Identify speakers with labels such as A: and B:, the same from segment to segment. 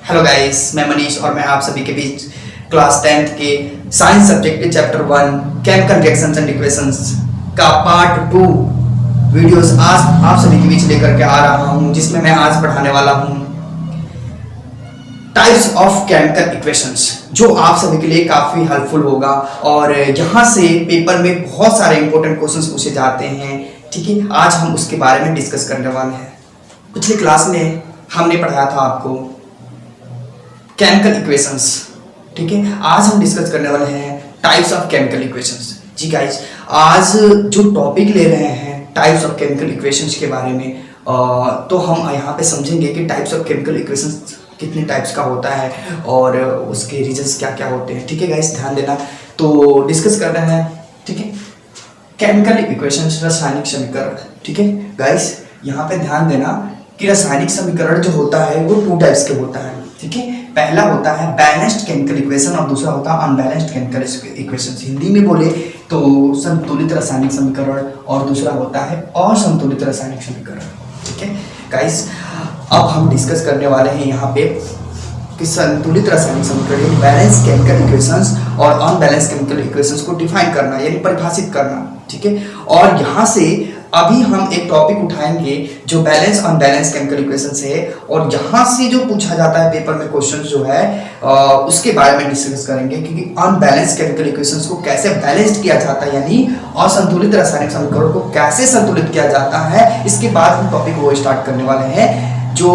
A: Hello guys, मैं मनीष और मैं आप सभी के बीच क्लास 10th के साइंस सब्जेक्ट के chapter 1 chemical reactions and equations का पार्ट 2 वीडियोस आज आप सभी के बीच लेकर के आ रहा हूं, जिसमें मैं आज पढ़ाने वाला हूं टाइप्स ऑफ केमिकल इक्वेशंस, जो आप सभी के लिए काफी हेल्पफुल होगा। और यहां से पेपर में बहुत सारे इंपॉर्टेंट क्वेश्चंस पूछे जाते हैं। ठीक है, आज हम उसके बारे में डिस्कस करने वाले हैं। पिछली क्लास में हमने पढ़ाया था आपको केमिकल इक्वेशंस। ठीक है, आज हम डिस्कस करने वाले हैं टाइप्स ऑफ केमिकल इक्वेशंस। जी गाइस, आज जो टॉपिक ले रहे हैं टाइप्स ऑफ केमिकल इक्वेशंस के बारे में, तो हम यहाँ पे समझेंगे कि टाइप्स ऑफ केमिकल इक्वेशंस कितने टाइप्स का होता है और उसके रीजंस क्या क्या होते हैं। ठीक है गाइस, ध्यान देना। तो डिस्कस कर रहे हैं। ठीक है, केमिकल इक्वेशंस, रासायनिक समीकरण। ठीक है गाइस, यहाँ पे ध्यान देना कि रासायनिक समीकरण जो होता है वो 2 टाइप्स के होता है। ठीक है, पहला होता है बैलेंस्ड केमिकल इक्वेशन और दूसरा होता है अनबैलेंस्ड केमिकल इक्वेशन। हिंदी में बोले तो संतुलित रासायनिक समीकरण और दूसरा होता है असंतुलित रासायनिक समीकरण। ठीक है गाइस, अब हम डिस्कस करने वाले हैं यहाँ पे कि संतुलित रासायनिक समीकरण बैलेंस केमिकल इक्वेशंस और अनबैलेंस केमिकल इक्वेशंस को डिफाइन करना, यानी परिभाषित करना। ठीक है, और यहाँ से अभी हम एक टॉपिक उठाएंगे जो बैलेंस अनबैलेंस केमिकल इक्वेशंस है, और यहाँ से जो पूछा जाता है पेपर में क्वेश्चन जो है उसके बारे में डिस्कस करेंगे कि अनबैलेंस केमिकल इक्वेशंस को कैसे बैलेंस्ड किया जाता है, यानी असंतुलित रासायनिक समीकरण को कैसे संतुलित किया जाता है। इसके बाद हम टॉपिक को स्टार्ट करने वाले हैं जो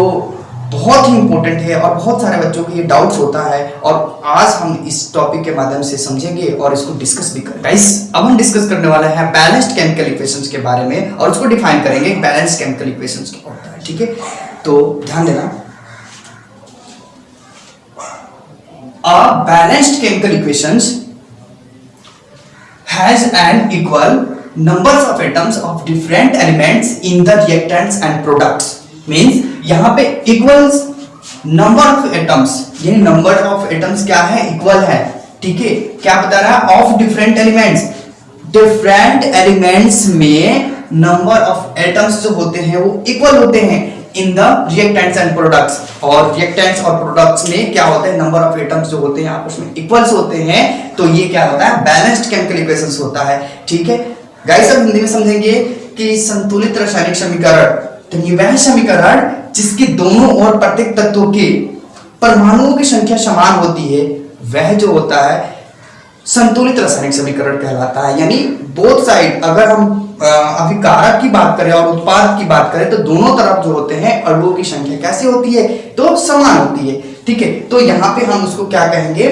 A: बहुत ही इंपॉर्टेंट है और बहुत सारे बच्चों को ये डाउट्स होता है, और आज हम इस टॉपिक के माध्यम से समझेंगे और इसको डिस्कस भी करेंगे। गाइस, अब हम डिस्कस करने वाले हैं बैलेंस्ड केमिकल इक्वेशंस के बारे में और उसको डिफाइन करेंगे बैलेंस्ड केमिकल इक्वेशंस क्या होता है। ठीक है, तो ध्यान देना। A balanced chemical equations has an equal numbers of atoms of different elements in the reactants and products। Means यहाँ पे इक्वल्स नंबर ऑफ एटम्स, यानी नंबर ऑफ एटम्स क्या है, इक्वल है। ठीक है, क्या बता रहा है, of different elements, different elements में नंबर ऑफ एटम्स जो होते हैं वो इक्वल होते हैं in the reactants and products. और रिएक्टेंट्स और प्रोडक्ट्स में क्या होता है, नंबर ऑफ एटम्स जो होते हैं आपस में इक्वल्स होते हैं, तो ये क्या होता है, बैलेंस्ड केमिकल इक्वेशंस होता है। ठीक है गाइस, अब हिंदी में समझेंगे कि संतुलित रासायनिक समीकरण, तो ये वह समीकरण जिसके दोनों ओर प्रत्येक तत्वों के परमाणुओं की संख्या समान होती है, वह जो होता है संतुलित रासायनिक समीकरण कहलाता है। यानी बोथ साइड, अगर हम अभिकारक की बात करें और उत्पाद की बात करें, तो दोनों तरफ जो होते हैं अणुओं की संख्या कैसे होती है, तो समान होती है। ठीक है, तो यहाँ पे हम उसको क्या कहेंगे,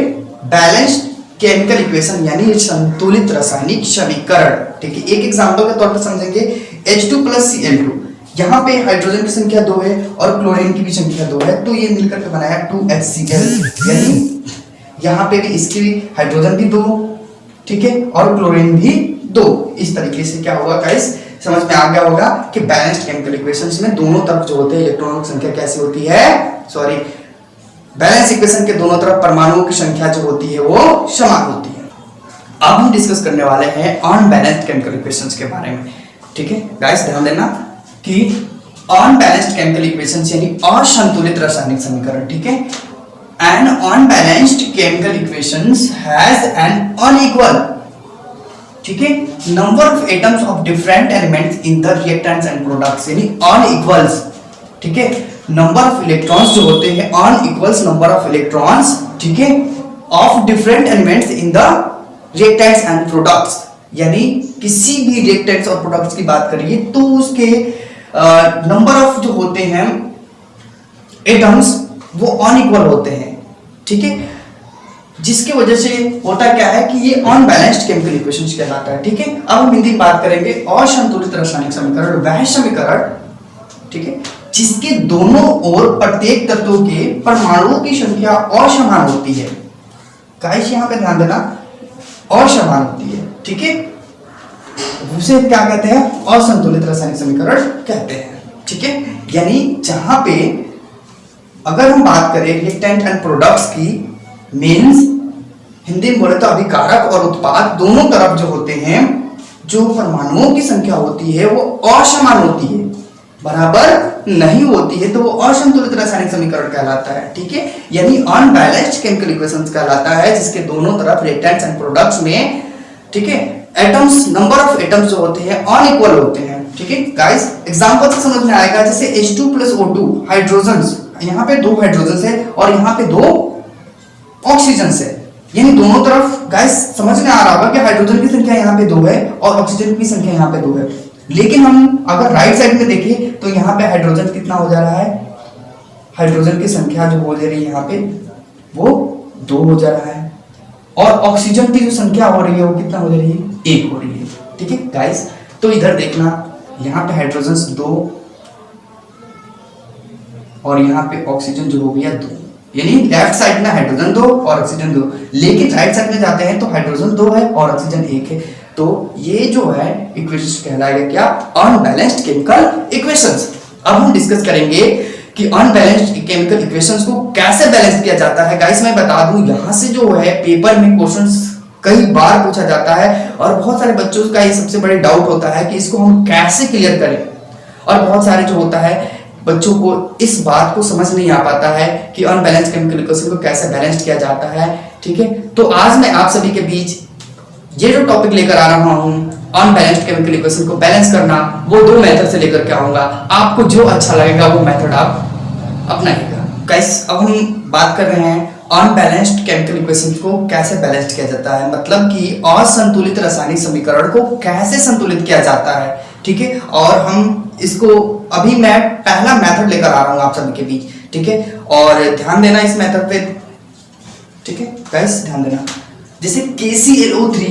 A: बैलेंस्ड केमिकल इक्वेशन, यानी संतुलित रासायनिक समीकरण। ठीक है, एक एग्जांपल के तौर पर समझेंगे H2 + Cl2। यहाँ पे हाइड्रोजन की संख्या 2 है और क्लोरीन की भी संख्या 2 है, तो ये मिलकर के बनाया 2HCl, यानी यहाँ पे भी इसकी भी हाइड्रोजन भी 2, ठीक है, और क्लोरीन भी 2। इस तरीके से क्या होगा गाइस, समझ में आ गया होगा कि बैलेंस्ड केमिकल इक्वेशंस में दोनों तरफ जो होते हैं इलेक्ट्रॉनों की संख्या कैसे होती है, सॉरी, बैलेंस इक्वेशन के दोनों तरफ परमाणुओं की संख्या जो होती है वो समान होती है। अब हम डिस्कस करने वाले हैं अनबैलेंस्ड केमिकल इक्वेशंस के बारे में। ठीक है गाइस, ध्यान देना कि अनबैलेंस्ड केमिकल इक्वेशंस यानी असंतुलित रासायनिक समीकरण। ठीक है, N unbalanced chemical equations has an unequal, ठीक है, number of atoms of different elements in the reactants and products, यानी अनइक्वल्स। ठीक है, नंबर ऑफ इलेक्ट्रॉन्स जो होते हैं अनइक्वल्स नंबर ऑफ इलेक्ट्रॉन्स, ठीक है, of different elements in the reactants and products, यानी किसी भी रिएक्टेंट्स और प्रोडक्ट्स की बात करिए तो उसके नंबर ऑफ जो होते हैं एटम्स वो अनइक्वल होते हैं। ठीक है, जिसकी वजह से होता क्या है कि ये अनबैलेंस्ड केमिकल इक्वेशंस कहलाता है। ठीक है, अब हम हिंदी में बात करेंगे असंतुलित रासायनिक समीकरण, वह समीकरण, ठीक है, जिसके दोनों ओर प्रत्येक तत्वों के परमाणुओं की संख्या असमान होती है। गाइस, यहाँ पे ध्यान देना, असमान होती है। ठीक है, उसे क्या कहते हैं, असंतुलित रासायनिक समीकरण कहते हैं। ठीक है, यानी जहां पे अगर हम बात करें रिएक्टेंट एंड प्रोडक्ट्स की, मींस हिंदी में बोले तो अभिकारक और उत्पाद दोनों तरफ जो होते हैं, जो परमाणुओं की संख्या होती है वो असमान होती है। बराबर नहीं होती है तो वो असंतुलित रासायनिक समीकरण कहलाता है। ठीक है, यानी अनबैलेंस्ड केमिकल इक्वेशंस कहलाता है जिसके दोनों तरफ रिएक्टेंट्स एंड प्रोडक्ट्स में, ठीक है, एटम्स, नंबर ऑफ एटम्स जो होते हैं अनइक्वल होते हैं। ठीक है गाइस, एग्जांपल से समझ में आएगा, जैसे H2+O2 हाइड्रोजन्स, यहाँ पे 2 हाइड्रोजन्स है और यहाँ पे 2 ऑक्सीजन्स है, यानी दोनों तरफ गाइस समझ में आ रहा होगा कि हाइड्रोजन की संख्या यहाँ पे 2 है और ऑक्सीजन की संख्या यहाँ पे 2 है। लेकिन हम अगर राइट साइड में देखें तो यहाँ पे हाइड्रोजन कितना हो जा रहा है, हाइड्रोजन की संख्या जो हो जा रही है यहाँ पे वो 2 हो जा रहा है और ऑक्सीजन की जो संख्या हो रही है वो कितना हो जा रही है, 1 हो रही है। ठीक है गाइस, तो इधर देखना, यहाँ पे हाइड्रोजन 2 और यहाँ पे ऑक्सीजन जो हो गया 2, यानी लेफ्ट साइड में हाइड्रोजन 2 और ऑक्सीजन 2, लेकिन राइट साइड में जाते हैं तो हाइड्रोजन 2 है और ऑक्सीजन 1 है। तो ये जो है इक्वेशंस कहलाएगा क्या, अनबैलेंस्ड केमिकल इक्वेशंस। अब हम डिस्कस करेंगे कि अनबैलेंस्ड केमिकल इक्वेशंस को कैसे बैलेंस किया जाता है। गाइस मैं बता दूं, यहाँ से जो है पेपर में क्वेश्चंस कई बार पूछा जाता है और बहुत सारे बच्चों का ये सबसे बड़ी डाउट होता है कि इसको हम कैसे क्लियर करें, और बहुत सारे जो होता है बच्चों को इस बात को समझ नहीं आ पाता है कि अनबैलेंस्ड केमिकल इक्वेशन को कैसे बैलेंस किया जाता है। ठीक है, तो आज मैं आप सभी के बीच ये जो टॉपिक लेकर आ रहा हूँ, अनबैलेंस्ड केमिकल इक्वेशन को बैलेंस करना, वो 2 मेथड से लेकर के आऊंगा। आपको जो अच्छा लगेगा वो मेथड आप अपनाइएगा। गाइस, अब हम बात कर रहे हैं अनबैलेंस्ड केमिकल इक्वेशन को कैसे बैलेंस किया जाता है, मतलब कि असंतुलित रासायनिक समीकरण को कैसे संतुलित किया जाता है। ठीक है, और हम इसको अभी मैं पहला मेथड लेकर आ रहा हूं आप सभी के बीच। ठीक है, और ध्यान देना इस मेथड पे। ठीक है गाइस, ध्यान देना, जैसे KClO3,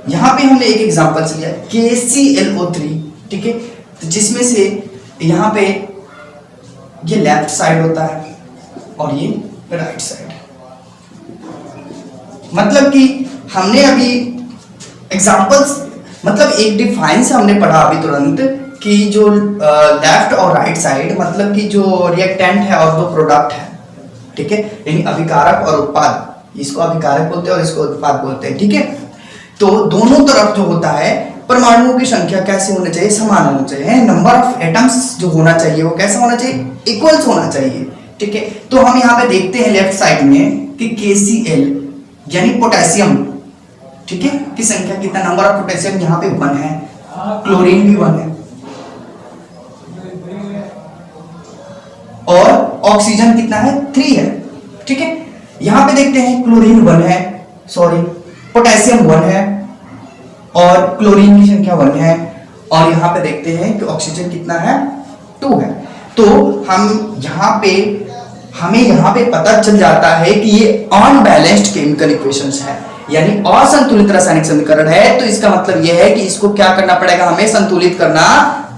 A: यहां पे हमने एक एग्जांपल लिया KClO3। ठीक है, तो जिसमें से यहां पे ये लेफ्ट साइड होता है और ये राइट साइड, मतलब कि हमने अभी एग्जांपल्स, मतलब एक डिफाइन से हमने पढ़ा अभी तुरंत कि जो लेफ्ट और राइट साइड, मतलब कि जो रिएक्टेंट है और जो प्रोडक्ट है। ठीक है, यानी अभिकारक और उत्पाद, इसको अभिकारक बोलते हैं और इसको उत्पाद बोलते हैं। ठीक है, तो दोनों तरफ जो होता है परमाणुओं की संख्या कैसे होनी चाहिए, समान होनी चाहिए। नंबर ऑफ एटम्स जो होना चाहिए वो कैसा होना चाहिए, इक्वल्स होना चाहिए। ठीक है, तो हम यहाँ पे देखते हैं लेफ्ट साइड में कि KCl यानी पोटेशियम, ठीक है, की संख्या कितना, नंबर ऑफ पोटेशियम यहाँ पे 1 है, क्लोरीन भी 1 है और ऑक्सीजन कितना है, 3 है। ठीक है, यहां पे देखते हैं क्लोरीन 1 है, सॉरी पोटेशियम 1 है और क्लोरीन की संख्या 1 है, और यहां पे देखते हैं कि ऑक्सीजन कितना है, 2 है। तो हमें यहां पे पता चल जाता है कि ये अनबैलेंस्ड केमिकल इक्वेशंस है, यानी असंतुलित रासायनिक समीकरण है। तो इसका मतलब यह है कि इसको क्या करना पड़ेगा, हमें संतुलित करना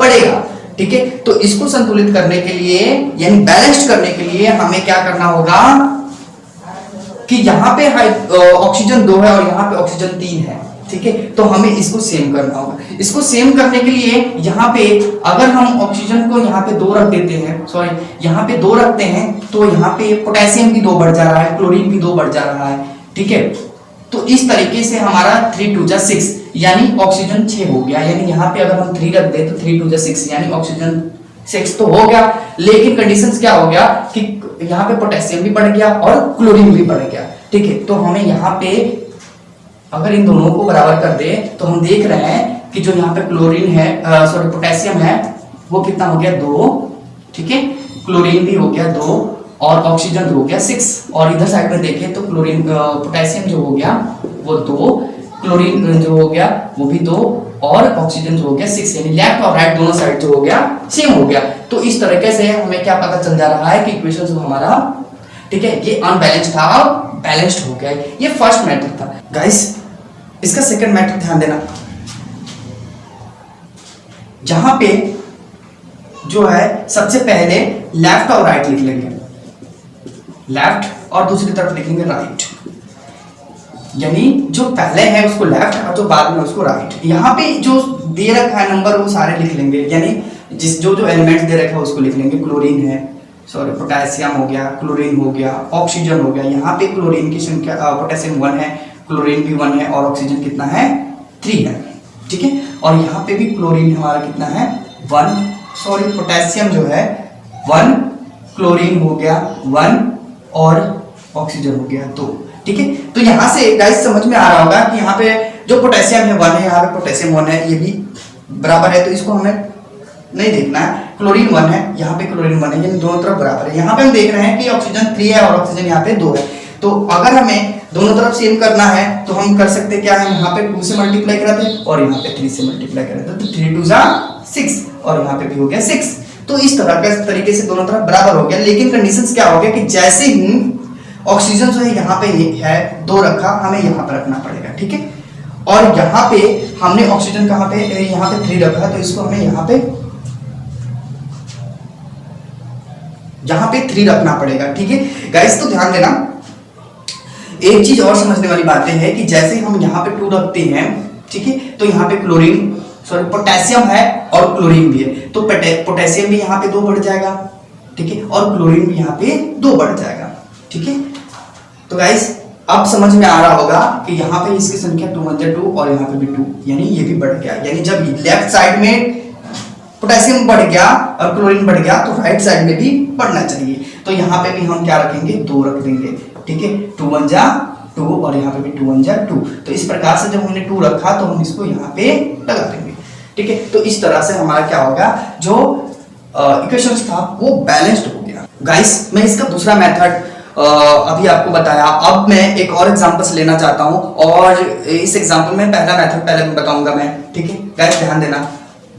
A: पड़ेगा। ठीक है, तो इसको संतुलित करने के लिए यानी बैलेंस्ड करने के लिए हमें क्या करना होगा कि यहाँ पे ऑक्सीजन 2 है और यहाँ पे ऑक्सीजन 3 है। ठीक है, तो हमें इसको सेम करना होगा। इसको सेम करने के लिए यहाँ पे अगर हम ऑक्सीजन को यहाँ पे 2 रख देते हैं, सॉरी यहाँ पे 2 रखते हैं, तो यहाँ पे पोटेशियम भी 2 बढ़ जा रहा है, क्लोरीन भी 2 बढ़ जा रहा है। ठीक है, तो इस तरीके से हमारा 3 2 जा 6 यानी ऑक्सीजन 6 हो गया। यानी यहाँ पे अगर हम 3 रख दे तो 3 2 जा 6 यानी ऑक्सीजन 6 तो हो गया, लेकिन कंडीशंस क्या हो गया कि यहाँ पे पोटेशियम भी बढ़ गया और क्लोरीन भी बढ़ गया। ठीक है, तो हमें यहाँ पे अगर इन दोनों को बराबर कर दे तो हम देख रहे हैं कि जो यहाँ पे क्लोरीन है, सॉरी पोटेशियम है, वो कितना हो गया, 2। ठीक है, क्लोरीन भी हो गया 2 और ऑक्सीजन हो गया 6, और इधर साइड में देखें तो क्लोरीन पोटेशियम जो हो गया वो 2, क्लोरीन जो हो गया वो भी 2 और ऑक्सीजन जो हो गया 6, यानी लेफ्ट और राइट दोनों साइड जो हो गया सेम हो गया। तो इस तरीके से हमें क्या पता चल जा रहा है कि इक्वेशन जो हमारा, ठीक है, ये अनबैलेंस्ड था बैलेंस्ड हो गया। ये फर्स्ट मेथड था। गाइस, इसका सेकंड मेथड ध्यान देना, जहां पे जो है सबसे पहले लेफ्ट और राइट लिख लेंगे, लेफ्ट और दूसरी तरफ लिखेंगे राइट, यानी जो पहले है उसको लेफ्ट और जो बाद में उसको राइट। यहाँ पे जो दे रखा है नंबर वो सारे लिख लेंगे, यानी जिस जो एलिमेंट्स दे रखा है उसको लिख लेंगे। क्लोरीन है, सॉरी पोटेशियम हो गया, क्लोरीन हो गया, ऑक्सीजन हो गया। यहाँ पे क्लोरीन की संख्या, पोटेशियम 1 है, क्लोरीन भी 1 है और ऑक्सीजन कितना है, 3 है। ठीक है, और यहाँ पे भी क्लोरीन हमारा कितना है, 1 सॉरी पोटेशियम जो है 1, क्लोरीन हो गया 1 और ऑक्सीजन हो गया 2। ठीक है, तो यहां से गाइस समझ में आ रहा होगा कि यहाँ पे जो पोटेशियम है 1 है, यहाँ पे पोटेशियम 1 है, ये भी बराबर है, तो इसको हमें नहीं देखना है। क्लोरीन 1 है, यहाँ पे क्लोरीन 1 है, यानी दोनों तरफ बराबर है। यहाँ पे हम देख रहे हैं कि ऑक्सीजन 3 है और ऑक्सीजन यहाँ पे 2 है। तो अगर हमें दोनों तरफ सेम करना है तो हम कर सकते हैं क्या है, यहाँ पे 2 से मल्टीप्लाई कराते हैं और यहाँ पे 3 से मल्टीप्लाई कराते हैं, तो 3 2 जा 6 और यहाँ पे भी हो गया 6। तो इस तरह के तरीके से दोनों तरफ बराबर हो गया। लेकिन कंडीशंस क्या हो गया कि जैसे ही ऑक्सीजन जो है यहाँ पे है 2 रखा, हमें यहाँ पर रखना पड़ेगा। ठीक है, और यहाँ पे हमने ऑक्सीजन कहाँ पे, यहाँ पे 3 रखा, तो इसको हमें यहाँ पे 3 रखना पड़ेगा। ठीक है गाइस, तो ध्यान देना एक चीज और समझने वाली बातें है कि जैसे हम यहाँ पे 2 रखते हैं, ठीक है, तो यहाँ पे क्लोरीन सॉरी पोटेशियम है और क्लोरीन भी है, तो पोटेशियम भी यहाँ पे 2 बढ़ जाएगा। ठीक है, और क्लोरीन भी यहाँ पे 2 बढ़ जाएगा। ठीक है, तो गाइस अब समझ में आ रहा होगा कि यहाँ पे इसकी संख्या 2 1 2 और यहाँ पे भी 2, यानी ये भी बढ़ गया। यानी जब लेफ्ट साइड में पोटेशियम बढ़ गया और क्लोरीन बढ़ गया तो राइट साइड में भी बढ़ना चाहिए। तो यहाँ पे भी हम क्या रखेंगे, 2 रख देंगे। ठीक है, 2 1 जा 2 और यहाँ पे भी 2 1 जा 2। तो इस प्रकार से जब हमने 2 रखा तो हम इसको यहाँ पे लगा देंगे। ठीक है, तो इस तरह से हमारा क्या होगा, जो इक्वेशंस था वो बैलेंस्ड हो गया। गाइस मैं इसका दूसरा मेथड अभी आपको बताया, अब मैं एक और एग्जांपल्स लेना चाहता हूं और इस एग्जांपल में पहला मेथड पहले बताऊंगा मैं। ठीक है गाइस, ध्यान देना,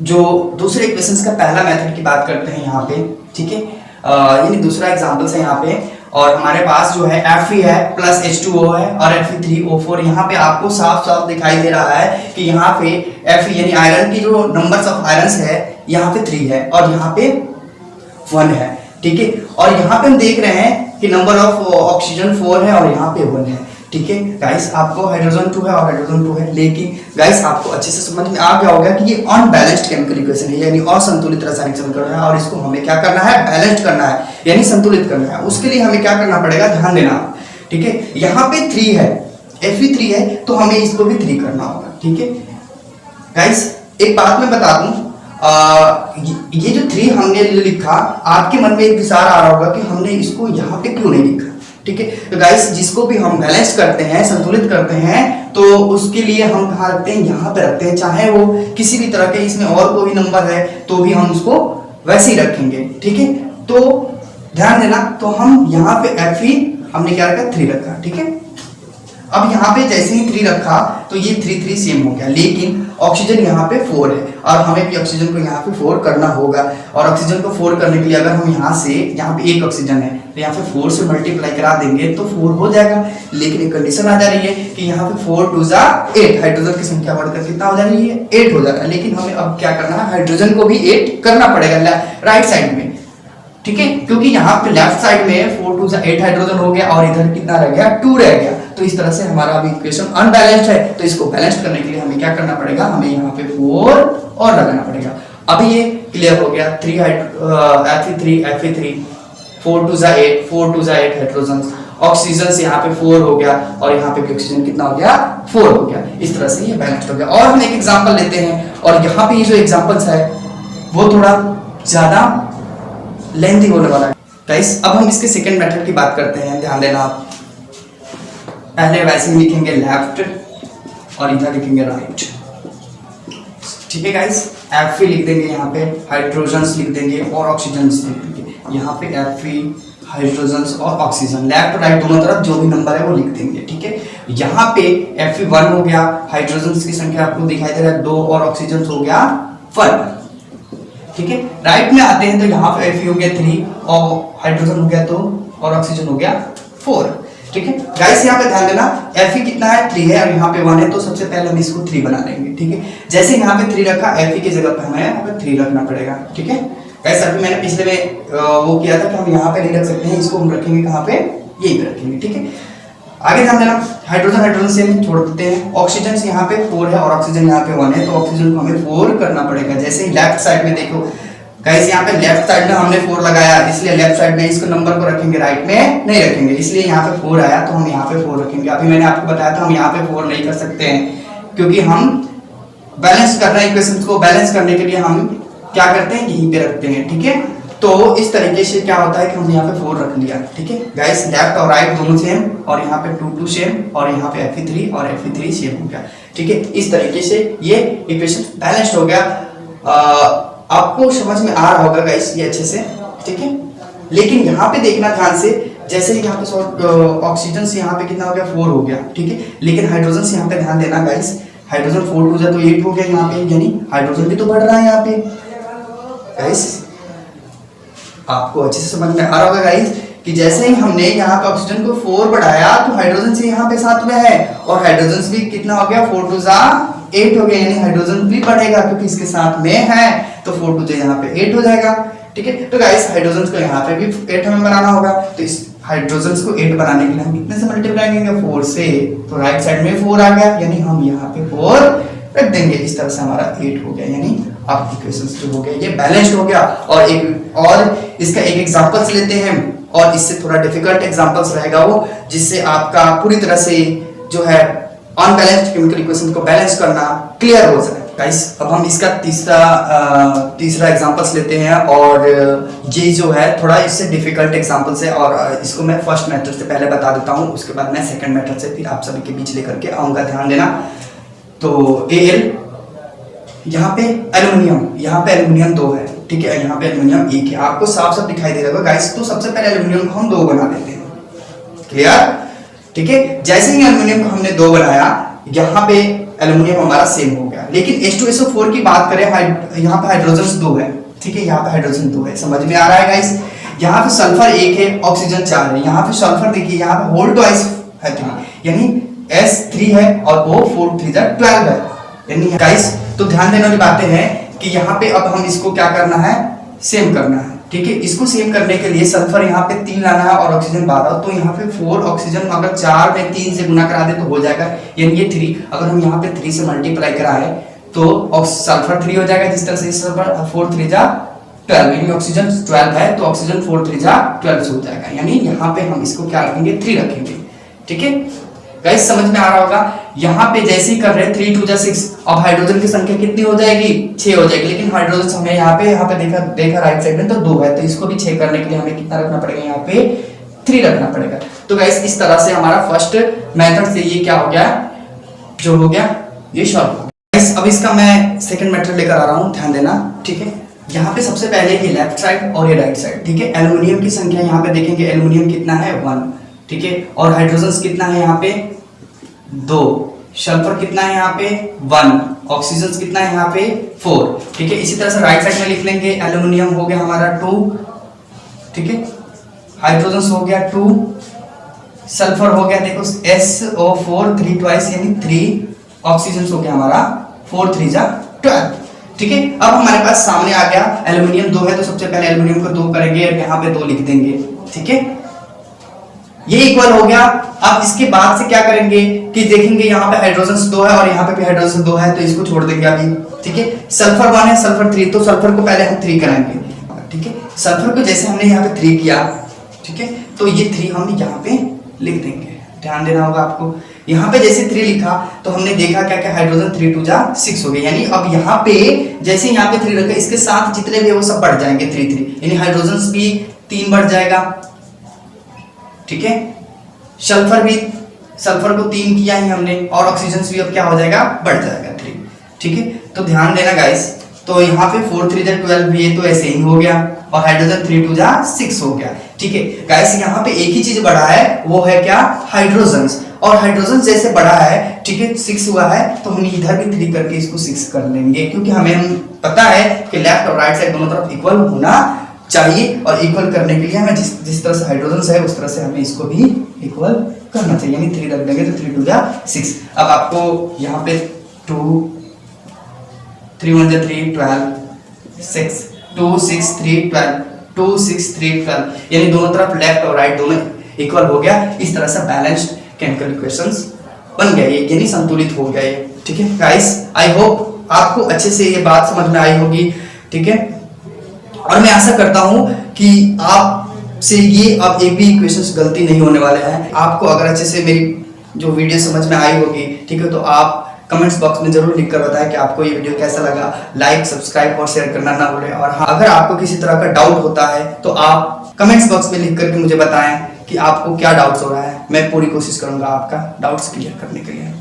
A: जो दूसरे इक्वेशंस का पहला मेथड की बात करते हैं यहाँ पे। ठीक है, यानी दूसरा एग्जांपल्स है यहाँ पे, और हमारे पास जो है Fe है प्लस H2O है और Fe3O4। यहाँ पे आपको साफ साफ दिखाई दे रहा है कि यहाँ पे Fe यानी आयरन की जो नंबर्स ऑफ आयरन्स है यहाँ पे 3 है और यहाँ पे 1 है। ठीक है, और यहाँ पे हम देख रहे हैं कि नंबर ऑफ ऑक्सीजन 4 है और यहाँ पे 1 है। ठीक है गाइस, आपको हाइड्रोजन 2 है और हाइड्रोजन 2 है, लेकिन गाइस आपको अच्छे से समझ में आ गया होगा कि ये अनबैलेंस्ड केमिकल इक्वेशन है, यानी असंतुलित रासायनिक समीकरण है, और इसको हमें क्या करना है, बैलेंस्ड करना है, यानी संतुलित करना है। उसके लिए हमें क्या करना पड़ेगा, ध्यान देना। ठीक है, यहाँ पे 3 है, Fe3 है, तो हमें इसको भी 3 करना होगा। ठीक है गाइस, एक बात मैं बता दूं, ये जो 3 हमने लिखा, आपके मन में एक विचार आ रहा होगा कि हमने इसको यहाँ पे क्यों नहीं लिखा। ठीक है, तो गाइस जिसको भी हम बैलेंस करते हैं, संतुलित करते हैं, तो उसके लिए हम कहाँ रखते हैं, यहाँ पे रखते हैं। चाहे वो किसी भी तरह के इसमें और कोई नंबर है तो भी हम उसको वैसे ही रखेंगे। ठीक है, तो ध्यान देना, तो हम यहाँ पे Fe हमने क्या रखा, 3 रखा। ठीक है, अब यहाँ पे जैसे ही 3 रखा तो ये 3 3 सेम हो गया, लेकिन ऑक्सीजन यहाँ पे 4 है और हमें भी ऑक्सीजन को यहाँ पे 4 करना होगा। और ऑक्सीजन को 4 करने के लिए अगर हम यहाँ से, यहाँ पे 1 ऑक्सीजन है तो यहाँ पे 4 से मल्टीप्लाई करा देंगे तो 4 हो जाएगा। लेकिन एक कंडीशन आ जा रही है कि यहाँ पे 4 2 जा 8, हाइड्रोजन की संख्या बढ़कर कितना हो जा रही है, 8 हो जा रहा है। लेकिन हमें अब क्या करना है, हाइड्रोजन को भी 8 करना पड़ेगा राइट साइड में। ठीक है, क्योंकि यहाँ पे लेफ्ट साइड में 4 2 जा 8 हाइड्रोजन हो गया और इधर कितना रह गया, 2 रह गया। तो इस तरह से हमारा अभी इक्वेशन अनबैलेंस्ड है, तो इसको बैलेंस करने के लिए हमें क्या करना पड़ेगा, हमें यहाँ पे 4 और लगाना पड़ेगा। अभी ये क्लियर हो गया, 3 Fe3 4 2 जा 8 4 2 जा 8 हाइड्रोजन, ऑक्सीजन से यहाँ पे 4 हो गया और यहाँ पे भी ऑक्सीजन कितना हो गया, 4 हो गया। इस तरह से ये बैलेंस्ड हो गया। और हम एक एग्जांपल लेते हैं, और यहाँ पे ये जो एग्जांपल्स है वो थोड़ा ज्यादा लेंथी होने वाला है। गाइस अब हम इसके सेकंड मेथड की बात करते हैं, ध्यान देना। आप पहले वैसे ही लिखेंगे लेफ्ट और इधर लिखेंगे राइट। ठीक है गाइस, Fe लिख देंगे यहाँ पे, हाइड्रोजन्स लिख देंगे और ऑक्सीजन्स लिख देंगे। यहाँ पे Fe हाइड्रोजन्स और ऑक्सीजन, लेफ्ट राइट दोनों तरफ जो भी नंबर है वो लिख देंगे। ठीक है, यहाँ पे Fe1 हो गया, हाइड्रोजन्स की संख्या आपको दिखाई दे रहा है 2 और ऑक्सीजन हो गया 1। ठीक है, राइट में आते हैं तो यहाँ पे Fe हो गया 3 और हाइड्रोजन हो गया 2 और ऑक्सीजन हो गया 4। ठीक है गाइस, यहाँ पे ध्यान देना, Fe कितना है, 3 है और यहाँ पे 1 है, तो सबसे पहले हम इसको 3 बना लेंगे। ठीक है, जैसे यहाँ पे 3 रखा, Fe की जगह पे हमें यहाँ पे 3 रखना पड़ेगा। ठीक है गाइस, अभी मैंने पिछले में वो किया था कि हम यहाँ पे नहीं रख सकते हैं, इसको हम रखेंगे कहाँ पे, यहीं पे रखेंगे। ठीक है, आगे ध्यान देना, हाइड्रोजन से हम छोड़ देते हैं, ऑक्सीजन से यहाँ पे 4 है और ऑक्सीजन यहाँ पे 1 है, तो ऑक्सीजन को हमें 4 करना पड़ेगा। जैसे ही लेफ्ट साइड में देखो गाइस, यहाँ पे लेफ्ट साइड में हमने 4 लगाया, इसलिए लेफ्ट साइड में इसको नंबर को रखेंगे, राइट में नहीं रखेंगे, इसलिए यहाँ पे 4 आया तो हम यहाँ पे 4 रखेंगे। अभी मैंने आपको बताया था हम यहाँ पे 4 नहीं कर सकते हैं, क्योंकि हम बैलेंस कर रहे हैं, इक्वेशंस को बैलेंस करने के लिए हम क्या करते हैं, यहीं पे रखते हैं। ठीक है, तो इस तरीके से क्या होता है कि हमने यहाँ पे 4 रख लिया। ठीक है गाइस, लेफ्ट और राइट दोनों सेम, और यहाँ पे 2 2 सेम, और यहाँ पे Fe3 और Fe3 सेम हो गया। ठीक है, इस तरीके से ये इक्वेशन बैलेंस्ड हो गया। आपको समझ में आ रहा होगा गाइस ये अच्छे से। ठीक है, लेकिन यहाँ पे देखना ध्यान से, जैसे यहाँ पे ऑक्सीजन से यहाँ पे कितना हो गया, 4 हो गया। ठीक है, लेकिन हाइड्रोजन से यहाँ पे ध्यान देना गाइस, हाइड्रोजन 4 2 तो 8 हो गया यहाँ पे, यानी हाइड्रोजन भी तो बढ़ रहा है यहाँ पे गाइस। आपको अच्छे से समझ में आ रहा होगा गाइस कि जैसे ही हमने यहाँ पे ऑक्सीजन को 4 बढ़ाया तो हाइड्रोजन से यहाँ पे साथ में है, और हाइड्रोजन भी कितना हो गया, 4 2 8 हो गया, यानी हाइड्रोजन भी बढ़ेगा क्योंकि इसके साथ में है, तो 4 2 यहाँ पे 8 हो जाएगा। ठीक है, तो गाइस हाइड्रोजन को यहाँ पे भी 8 हमें बनाना होगा, तो इस हाइड्रोजन को 8 बनाने के लिए हम कितने से मल्टीप्लाई करेंगे, 4 से, तो राइट साइड में 4 आ गया, यानी हम यहाँ पे 4 रख देंगे। इस तरह से हमारा 8 हो गया, यानी आप इक्वेशंस जो हो गया ये बैलेंस्ड हो गया। और इसका एक एग्जांपल्स लेते हैं, और इससे थोड़ा डिफिकल्ट एग्जांपल्स रहेगा वो, जिससे आपका पूरी तरह से जो है अनबैलेंस्ड केमिकल इक्वेशन को बैलेंस करना क्लियर हो जाए। गाइस, अब हम इसका तीसरा एग्जांपल्स लेते हैं, और ये जो है थोड़ा इससे डिफिकल्ट एग्जांपल्स है, और इसको मैं फर्स्ट मेथड से पहले बता देता हूँ, उसके बाद मैं सेकंड मेथड से फिर आप सभी के बीच लेकर के आऊंगा, ध्यान देना। तो Al, यहाँ पे एल्युमिनियम, यहाँ पे एल्युमिनियम 2 है। ठीक है, यहाँ पे एल्युमिनियम 1 है, आपको साफ साफ दिखाई दे रहा होगा गाइस। तो सबसे पहले एल्युमिनियम को हम 2 बना देते हैं, क्लियर। ठीक है, जैसे ही एल्युमिनियम को हमने 2 बनाया, यहाँ पे एल्युमिनियम हमारा सेम हो गया, लेकिन H2SO4 की बात करें, यहाँ पे हाइड्रोजन 2 है। ठीक है, यहाँ पे हाइड्रोजन 2 है, समझ में आ रहा है गाइस। यहाँ पे सल्फर 1 है, ऑक्सीजन 4 है, यहाँ पे सल्फर देखिए, यहाँ पे होल ट्वाइस है 3, यानी S3 है, और O 4 3 12 है, यानी गाइस। तो ध्यान देने वाली बातें हैं कि यहाँ पे अब हम इसको क्या करना है, सेम करना है। ठीक है, इसको सेम करने के लिए सल्फर यहाँ पे 3 लाना है और ऑक्सीजन 12, तो यहाँ पे 4 ऑक्सीजन अगर 4 में 3 से गुना करा दे तो हो जाएगा, यानी ये 3। अगर हम यहाँ पे 3 से मल्टीप्लाई कराए तो सल्फर 3 हो जाएगा, जिस तरह से सल्फर 4 3 12, यानी ऑक्सीजन 12 है तो ऑक्सीजन 4 3 12 हो जाएगा, यानी यहाँ पे हम इसको क्या रखेंगे, 3 रखेंगे। ठीक है गाइस, समझ में आ रहा होगा। यहाँ पे जैसे ही कर रहे हैं 3 2 6, अब हाइड्रोजन की संख्या कितनी हो जाएगी, 6 हो जाएगी, लेकिन हाइड्रोजन हमें यहाँ पे देखा राइट साइड में तो 2 है, तो इसको भी 6 करने के लिए हमें कितना रखना पड़ेगा, यहाँ पे 3 रखना पड़ेगा। तो गाइस, इस तरह से हमारा फर्स्ट मेथड से ये क्या हो गया, जो हो गया ये सॉल्व हो गया। गाइस, अब इसका मैं सेकंड मेथड लेकर आ रहा हूँ, ध्यान देना। ठीक है, यहाँ पे सबसे पहले ये लेफ्ट साइड और ये राइट साइड। ठीक है, एल्युमिनियम की संख्या यहाँ पे देखेंगे, एल्युमिनियम कितना है 1। ठीक है, और हाइड्रोजन कितना है यहाँ पे 2, सल्फर कितना है यहाँ पे 1, ऑक्सीजन कितना है यहाँ पे 4। ठीक है, इसी तरह से राइट साइड में लिख लेंगे, एल्युमिनियम हो गया हमारा 2। ठीक है, हाइड्रोजन हो गया 2, सल्फर हो गया देखो SO4 3 ट्वाइस, यानी 3, ऑक्सीजन हो गया हमारा 4 3 12। ठीक है, अब हमारे पास सामने आ गया एल्युमिनियम 2 है, तो सबसे पहले एल्युमिनियम को 2 करेंगे और यहाँ पे 2 लिख देंगे। ठीक है, ये इक्वल हो गया। अब इसके बाद से क्या करेंगे कि देखेंगे यहाँ पे हाइड्रोजन 2 है और यहाँ पे भी हाइड्रोजन 2 है, तो इसको छोड़ देंगे अभी। ठीक है, सल्फर 1 है, सल्फर 3, तो सल्फर को पहले हम 3 कराएंगे। ठीक है, सल्फर को जैसे हमने यहाँ पे 3 किया, ठीक है, तो ये 3 हम यहाँ पे लिख देंगे, ध्यान देना होगा आपको। यहाँ पे जैसे 3 लिखा तो हमने देखा क्या क्या, हाइड्रोजन 3 2 6 हो गए, यानी अब यहाँ पे जैसे यहाँ पे 3 रखा, इसके साथ जितने भी है वो सब बढ़ जाएंगे 3 3, यानी हाइड्रोजन भी 3 बढ़ जाएगा। ठीक है, सल्फर को 3 किया ही हमने, और ऑक्सीजन भी अब क्या हो जाएगा, बढ़ जाएगा 3। ठीक है, तो ध्यान देना गाइस। तो यहाँ पे 4 3 12 भी है, तो ऐसे ही हो गया, और हाइड्रोजन 3 2 6 हो गया। ठीक है गाइस, यहाँ पे एक ही चीज बढ़ा है, वो है क्या, हाइड्रोजन। और हाइड्रोजन जैसे बढ़ा है, ठीक है 6 हुआ है, तो हम इधर भी 3 करके इसको 6 कर लेंगे, क्योंकि हमें पता है कि लेफ्ट और राइट साइड दोनों तरफ इक्वल होना चाहिए, और इक्वल करने के लिए हमें जिस तरह से हाइड्रोजन है उस तरह से हमें इसको भी इक्वल करना चाहिए, यानी 3 रख देंगे तो 3 2 6। अब आपको यहाँ पे 2 3 1 3 12 6 2 6 3 12 2 6 3 12, यानी दोनों तरफ लेफ्ट और राइट दोनों इक्वल हो गया। इस तरह से बैलेंस्ड केमिकल इक्वेशंस बन गए, यानी संतुलित हो गए। ठीक है गाइस, आई होप आपको अच्छे से ये बात समझ में आई होगी। ठीक है, और मैं आशा करता हूं कि आप से ये अब एक भी इक्वेशंस गलती नहीं होने वाले हैं। आपको अगर अच्छे से मेरी जो वीडियो समझ में आई होगी, ठीक है, तो आप कमेंट्स बॉक्स में जरूर लिखकर बताएं कि आपको ये वीडियो कैसा लगा। लाइक, सब्सक्राइब और शेयर करना ना भूलें। और हाँ, अगर आपको किसी तरह का डाउट होता है तो आप कमेंट्स बॉक्स में लिख करके मुझे बताएं कि आपको क्या डाउट्स हो रहा है। मैं पूरी कोशिश करूंगा आपका डाउट्स क्लियर करने के लिए।